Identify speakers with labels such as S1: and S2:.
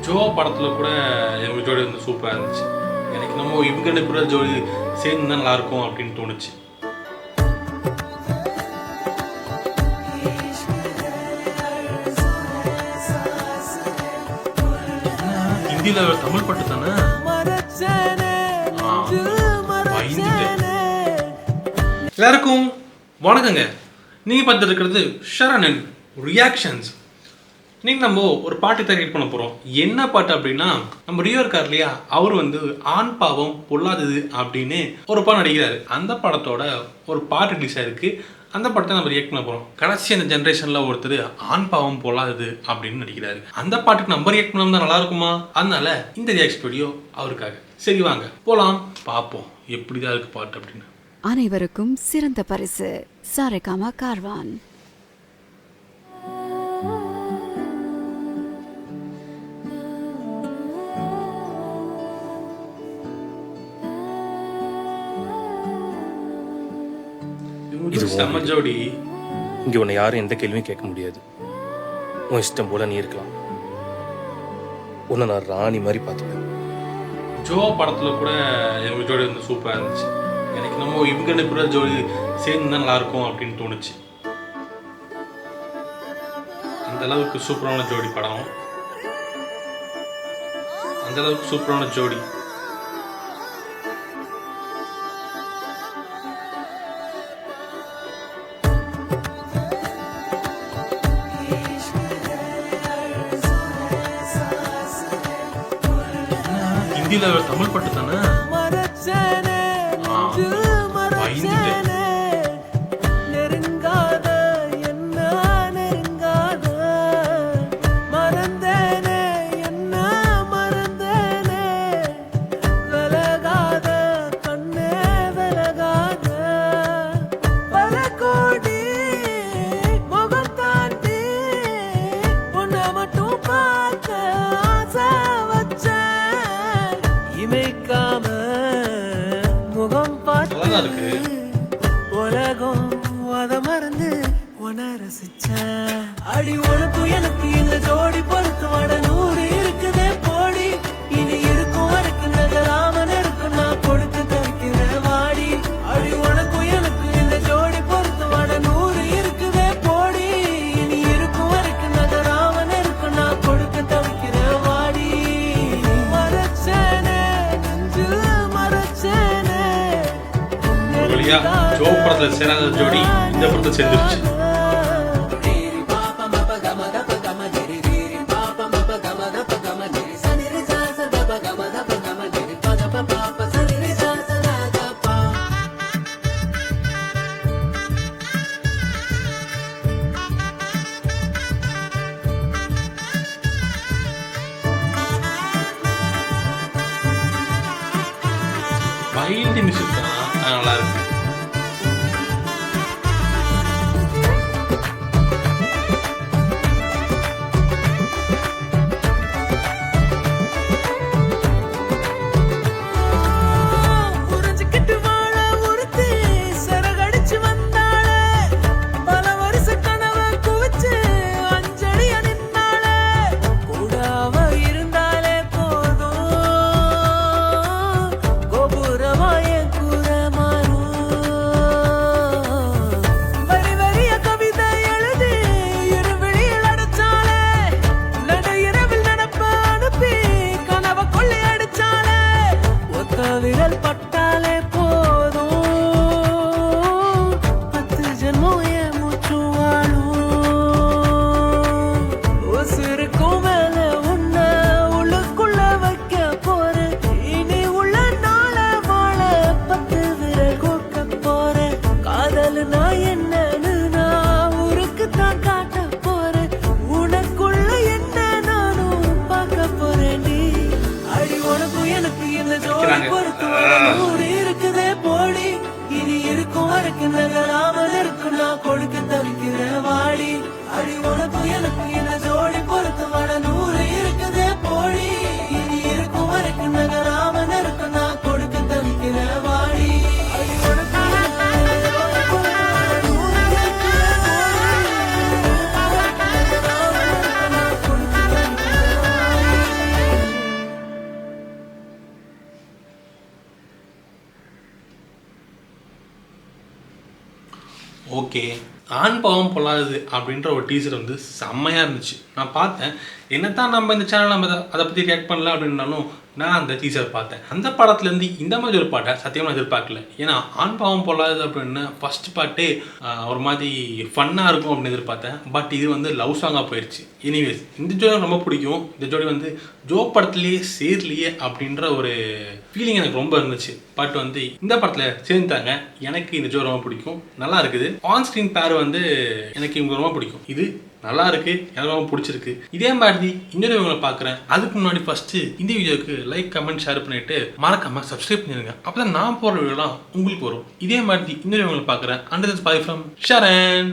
S1: Joe படத்தில் கூட எங்கள் ஜோடி வந்து சூப்பராக இருந்துச்சு. எனக்கு நம்ம இவங்க ரெண்டு பேரும் ஜோடி சேர்ந்து தான் நல்லாயிருக்கும் அப்படின்னு தோணுச்சு. ஹிந்தியில் தமிழ் பாட்டு தானே. எல்லாருக்கும் வணக்கங்க. நீங்கள் பார்த்துட்டு இருக்கிறது ஷரணின் ரியாக்ஷன்ஸ். இன்னைக்கு நம்ம ஒரு பாட்டு தான் ரீட் பண்ண போகிறோம். என்ன பாட்டு அப்படின்னா, நம்ம ரியோ இருக்கார் இல்லையா, அவர் வந்து ஆண் பாவம் பொல்லாதது அப்படின்னு ஒரு படம் நடிக்கிறாரு. அந்த படத்தோட ஒரு பாட்டு ரிலீஸ் ஆயிருக்கு. அந்த படத்தை நம்ம ரியாக்ட் பண்ண போகிறோம். கடைசி அந்த ஜென்ரேஷனில் ஒருத்தர் ஆண் பாவம் பொல்லாதது அப்படின்னு நடிக்கிறாரு. அந்த பாட்டுக்கு நம்ம ரியாக்ட் பண்ணோம்னா நல்லா இருக்குமா? அதனால இந்த ரியாக்ஷன் வீடியோ அவருக்காக. சரி வாங்க போகலாம், பார்ப்போம் எப்படிதான் இருக்கு பாட்டு அப்படின்னு.
S2: அனைவருக்கும் சிறந்த பரிசு சாரேகாமா கார்வான்.
S3: இது
S1: செம்ம ஜோடி.
S3: இங்கே உன்னை யாரும் எந்த கேள்வியும் கேட்க முடியாது. உன் இஷ்டம் போல நீ இருக்கலாம். உன்னை நான் ராணி மாதிரி பார்த்துப்பேன்.
S1: ஜோ படத்தில் கூட எங்கள் ஜோடி வந்து சூப்பராக இருந்துச்சு. எனக்கு நம்ம இவங்க ரெண்டு பேரும் ஜோடி சேர்ந்து தான் நல்லாயிருக்கும் அப்படின்னு தோணுச்சு. அந்த அளவுக்கு சூப்பரான ஜோடி படம், அந்த அளவுக்கு சூப்பரான ஜோடி. ஹிந்தியில் தமிழ் பாட்டு தானே.
S4: உலகம் அத மறந்து உன ரசிச்ச அடி உனக்கு எனக்கு இந்த ஜோடி பொறுத்து வட 100 இருக்குதே போடி. இனி இருக்கும் வரைக்கும் நகராமன் இருக்கும் நான் கொடுத்து தவிக்கிற வாடி. அடி உனக்கு எனக்கு இந்த ஜோடி பொறுத்து வட 100 இருக்குதே போடி. இனி இருக்கும் வரைக்கும் நகராமன் இருக்கும் நான் கொடுத்து தவிக்கிற வாடி. மரச்சேனே நெஞ்சு மரச்சேனே.
S1: ஜோ படத்தில் சேராத ஜோடி இந்த படத்தில் சேர்ந்துருச்சு. வைல்டு மியூசிக் தான் நல்லா இருக்கு. ஓகே, ஆண் பாவம் பொல்லாதது அப்படின்ற ஒரு டீசர் வந்து செம்மையாக இருந்துச்சு. நான் பார்த்தேன். என்னத்தான் நம்ம இந்த சேனல் நம்ம அதை பற்றி ரியாக்ட் பண்ணல அப்படின்னாலும் நான் அந்த டீசர் பார்த்தேன். அந்த படத்துலேருந்து இந்த மாதிரி ஒரு பாட்டை சத்தியமாக நான் எதிர்பார்க்கல. ஏன்னா ஆண் பாவம் பொல்லாதது அப்படின்னு ஃபர்ஸ்ட் பாட்டே ஒரு மாதிரி ஃபன்னாக இருக்கும் அப்படின்னு எதிர்பார்த்தேன். பட் இது வந்து லவ் சாங்காக போயிடுச்சு. எனிவேஸ், இந்த ஜோடி எனக்கு ரொம்ப பிடிக்கும். இந்த ஜோடி வந்து ஜோ படத்துலேயே சேரலையே அப்படின்ற ஒரு ஃபீலிங் எனக்கு ரொம்ப இருந்துச்சு. பட் வந்து இந்த படத்தில் சேர்ந்துட்டாங்க. எனக்கு இந்த ஜோடி ரொம்ப பிடிக்கும், நல்லா இருக்குது. ஆன் ஸ்க்ரீன் பேர் வந்து எனக்கு இவங்க ரொம்ப பிடிக்கும். இது நல்லா இருக்கு, எனக்கு ரொம்ப பிடிச்சிருக்கு. இதே மாதிரி இன்னொரு வீடியோவை பார்க்குறேன். அதுக்கு முன்னாடி ஃபர்ஸ்ட் இந்த வீடியோக்கு லைக், கமெண்ட், ஷேர் பண்ணிட்டு மறக்காம சப்ஸ்கிரைப் பண்ணிடுங்க. அப்பதான் நான் போடுற வீடியோலாம் உங்களுக்கு வரும். இதே மாதிரி இன்னொரு வீடியோவை பார்க்குறேன். And this by from Sharan.